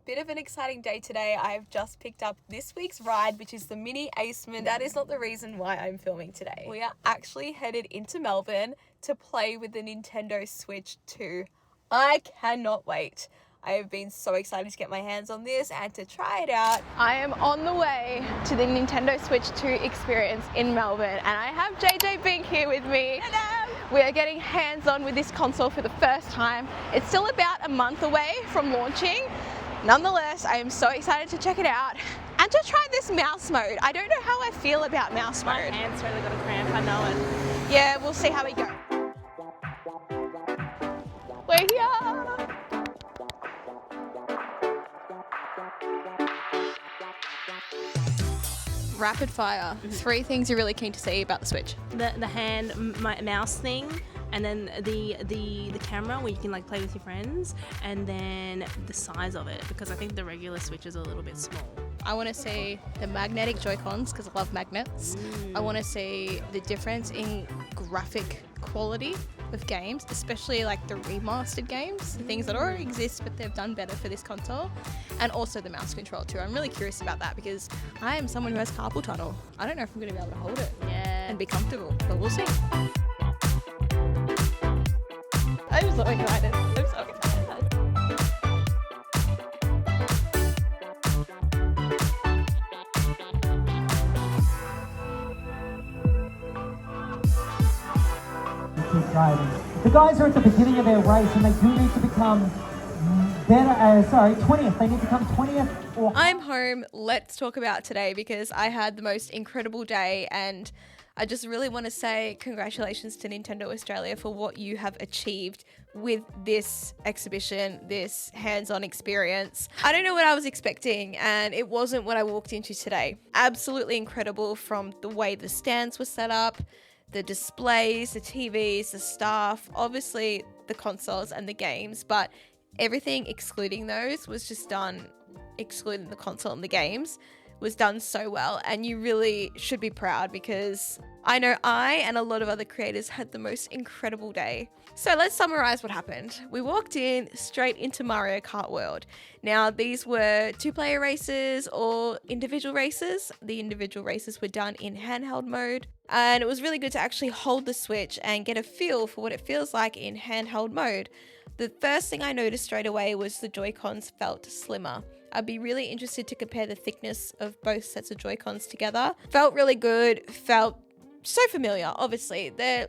bit of an exciting day today. I've just picked up this week's ride, which is the Mini Aceman. That is not the reason why I'm filming today. We are actually headed into Melbourne to play with the Nintendo Switch 2. I cannot wait. I have been so excited to get my hands on this and to try it out. I am on the way to the Nintendo Switch 2 experience in Melbourne, and I have JJ Bink here with me. Hello! We are getting hands-on with this console for the first time. It's still about a month away from launching. Nonetheless, I am so excited to check it out and to try this mouse mode. I don't know how I feel about mouse mode. My hand's really got a cramp, I know it. Yeah, we'll see how we go. We're here! Rapid fire. 3 things you're really keen to see about the Switch. The hand mouse thing, and then the camera where you can like play with your friends, and then the size of it, because I think the regular Switch is a little bit small. I want to see the magnetic Joy-Cons because I love magnets. I want to see the difference in graphic quality of games, especially like the remastered games, the things that already exist but they've done better for this console, and also the mouse control too. I'm really curious about that because I am someone who has carpal tunnel. I don't know if I'm going to be able to hold it and be comfortable, but we'll see. I'm so excited. I'm so excited. Keep driving. The guys are at the beginning of their race and they do need to become better, 20th. They need to come 20th or... I'm home. Let's talk about today because I had the most incredible day, and I just really want to say congratulations to Nintendo Australia for what you have achieved with this exhibition, this hands-on experience. I don't know what I was expecting, and it wasn't what I walked into today. Absolutely incredible, from the way the stands were set up, the displays, the TVs, the staff, obviously the consoles and the games, but everything excluding those was just done, excluding the console and the games, was done so well. And you really should be proud because I know I and a lot of other creators had the most incredible day. So let's summarize what happened. We walked in straight into Mario Kart World. Now, these were 2-player races or individual races. The individual races were done in handheld mode, and it was really good to actually hold the Switch and get a feel for what it feels like in handheld mode. The first thing I noticed straight away was the Joy-Cons felt slimmer. I'd be really interested to compare the thickness of both sets of Joy-Cons together. Felt really good, felt so familiar. Obviously, they're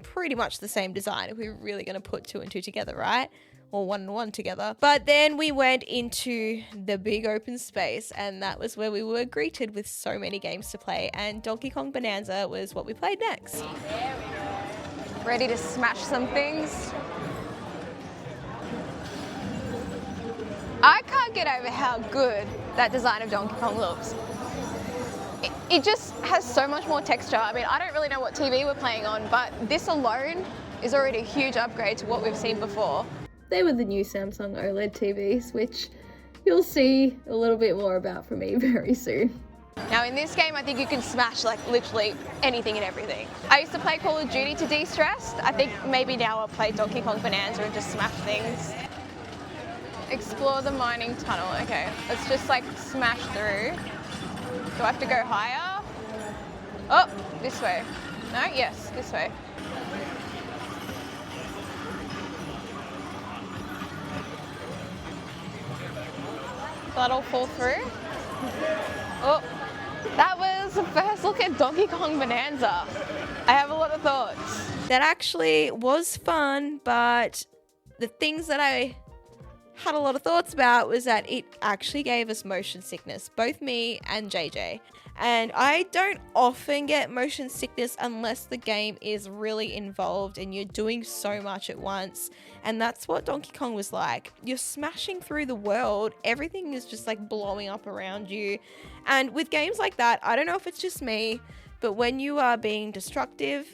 pretty much the same design if we're really going to put 2 and 2 together, right? Or 1 and 1 together. But then we went into the big open space, and that was where we were greeted with so many games to play, and Donkey Kong Bonanza was what we played next. Ready to smash some things? I can't get over how good that design of Donkey Kong looks. It just has so much more texture. I mean, I don't really know what TV we're playing on, but this alone is already a huge upgrade to what we've seen before. They were the new Samsung OLED TVs, which you'll see a little bit more about from me very soon. Now in this game, I think you can smash like literally anything and everything. I used to play Call of Duty to de-stress. I think maybe now I'll play Donkey Kong Bonanza and just smash things. Explore the mining tunnel. Okay, let's just like smash through. Do I have to go higher? Oh, this way. No? Yes, this way. That'll fall through. Oh, that was the first look at Donkey Kong Bonanza. I have a lot of thoughts. That actually was fun, but the things that I had a lot of thoughts about was that it actually gave us motion sickness, both me and JJ. And I don't often get motion sickness unless the game is really involved and you're doing so much at once. And that's what Donkey Kong was like. You're smashing through the world. Everything is just like blowing up around you. And with games like that, I don't know if it's just me, but when you are being destructive,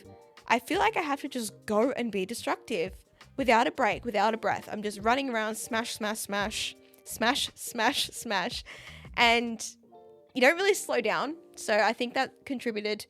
I feel like I have to just go and be destructive. Without a break, without a breath. I'm just running around, smash, smash, smash, smash, smash, smash. And you don't really slow down. So I think that contributed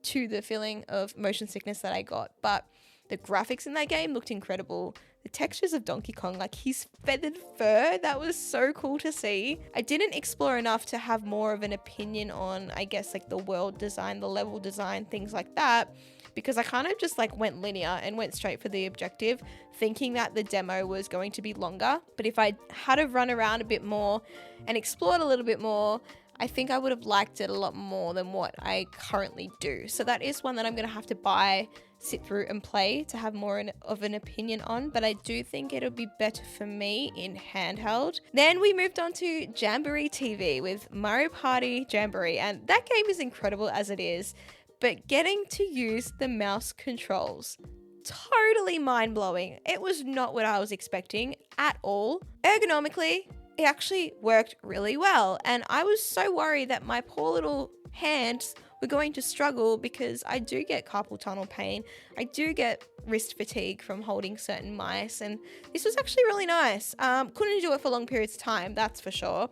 to the feeling of motion sickness that I got. But the graphics in that game looked incredible. the textures of Donkey Kong, like his feathered fur, that was so cool to see. I didn't explore enough to have more of an opinion on, I guess, like the world design, the level design, things like that, because I kind of just like went linear and went straight for the objective, thinking that the demo was going to be longer. But if I had have run around a bit more and explored a little bit more, I think I would have liked it a lot more than what I currently do. So that is one that I'm going to have to buy, sit through and play to have more of an opinion on, but I do think it'll be better for me in handheld. Then we moved on to Jamboree TV with Mario Party Jamboree, and that game is incredible as it is, but getting to use the mouse controls, totally mind-blowing. It was not what I was expecting at all. Ergonomically, it actually worked really well, and I was so worried that my poor little hands were going to struggle because I do get carpal tunnel pain. I do get wrist fatigue from holding certain mice, and this was actually really nice. Couldn't do it for long periods of time, that's for sure.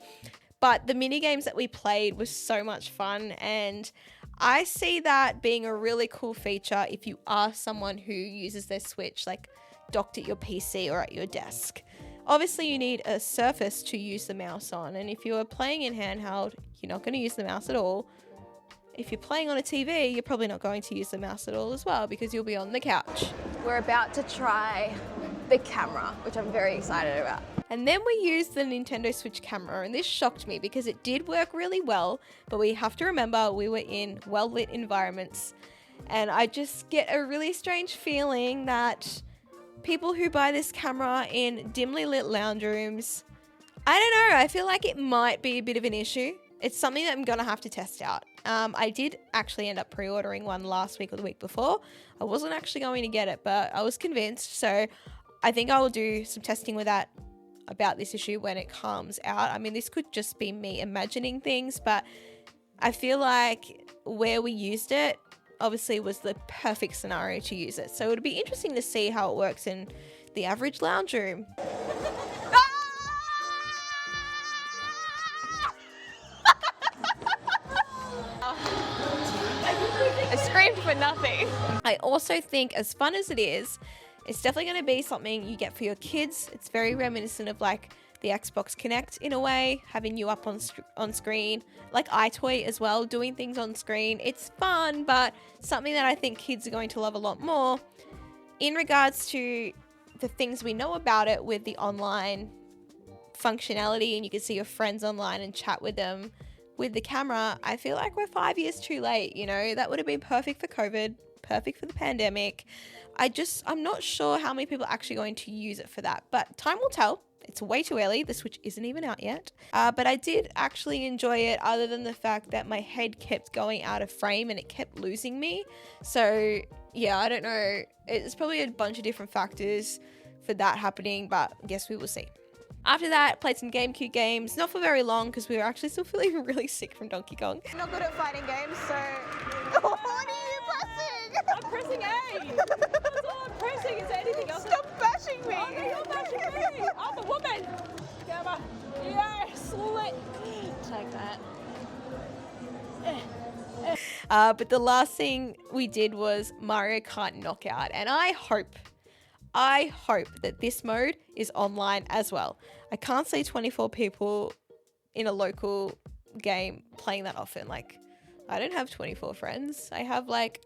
But the mini games that we played was so much fun, and I see that being a really cool feature if you are someone who uses their Switch like docked at your PC or at your desk. Obviously, you need a surface to use the mouse on, and if you are playing in handheld, you're not going to use the mouse at all. If you're playing on a TV, you're probably not going to use the mouse at all as well because you'll be on the couch. We're about to try the camera, which I'm very excited about. And then we used the Nintendo Switch camera, and this shocked me because it did work really well, but we have to remember we were in well-lit environments, and I just get a really strange feeling that people who buy this camera in dimly lit lounge rooms, I don't know, I feel like it might be a bit of an issue. It's something that I'm going to have to test out. I did actually end up pre-ordering one last week or the week before. I wasn't actually going to get it, but I was convinced. So I think I will do some testing with that about this issue when it comes out. I mean, this could just be me imagining things, but I feel like where we used it obviously was the perfect scenario to use it. So it would be interesting to see how it works in the average lounge room. I screamed for nothing. I also think, as fun as it is, it's definitely going to be something you get for your kids. It's very reminiscent of like the Xbox Connect in a way, having you up on screen, like iToy as well, doing things on screen. It's fun, but something that I think kids are going to love a lot more. In regards to the things we know about it with the online functionality, and you can see your friends online and chat with them with the camera, I feel like we're 5 years too late. You know, that would have been perfect for COVID, perfect for the pandemic. I'm not sure how many people are actually going to use it for that, but time will tell. It's way too early. The Switch isn't even out yet. But I did actually enjoy it, other than the fact that my head kept going out of frame and it kept losing me. So yeah, I don't know. It's probably a bunch of different factors for that happening, but I guess we will see. After that, played some GameCube games, not for very long because we were actually still feeling really sick from Donkey Kong. I'm not good at fighting games, so... What are you pressing? I'm pressing A. That's all I'm pressing. Is there anything else? Stop bashing me! Oh, no, you're bashing me. I'm a woman. Gamma. Yes, lit. Take that. But the last thing we did was Mario Kart Knockout, and I hope that this mode is online as well. I can't see 24 people in a local game playing that often. Like, I don't have 24 friends. I have like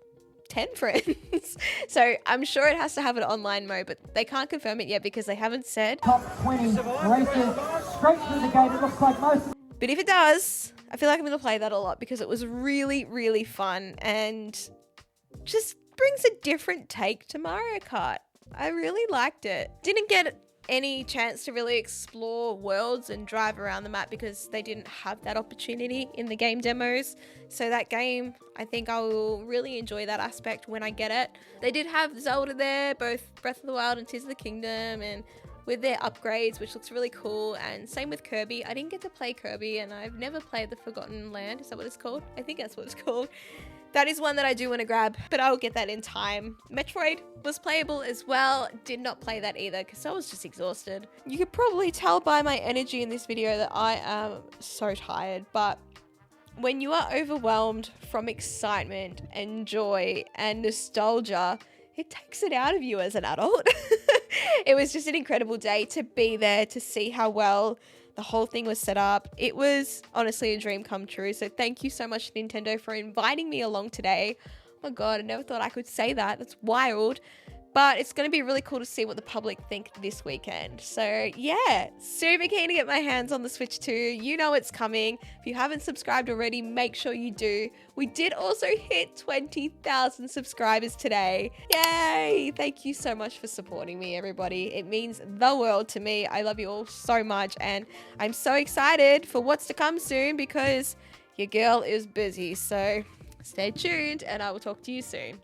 10 friends. So I'm sure it has to have an online mode, but they can't confirm it yet because they haven't said. Top 20 races straight through the gate. It looks like most. But if it does, I feel like I'm going to play that a lot because it was really, really fun and just brings a different take to Mario Kart. I really liked it. Didn't get any chance to really explore worlds and drive around the map because they didn't have that opportunity in the game demos. So that game, I think I will really enjoy that aspect when I get it. They did have Zelda there, both Breath of the Wild and Tears of the Kingdom, and with their upgrades, which looks really cool. And same with Kirby. I didn't get to play Kirby, and I've never played the Forgotten Land. Is that what it's called? I think that's what it's called. That is one that I do want to grab, but I'll get that in time. Metroid was playable as well. Did not play that either because I was just exhausted. You could probably tell by my energy in this video that I am so tired, but when you are overwhelmed from excitement and joy and nostalgia, it takes it out of you as an adult. It was just an incredible day to be there, to see how well the whole thing was set up. It was honestly a dream come true. So thank you so much, Nintendo, for inviting me along today. Oh my God, I never thought I could say that. That's wild. But it's going to be really cool to see what the public think this weekend. So yeah, super keen to get my hands on the Switch 2. You know it's coming. If you haven't subscribed already, make sure you do. We did also hit 20,000 subscribers today. Yay! Thank you so much for supporting me, everybody. It means the world to me. I love you all so much. And I'm so excited for what's to come soon because your girl is busy. So stay tuned and I will talk to you soon.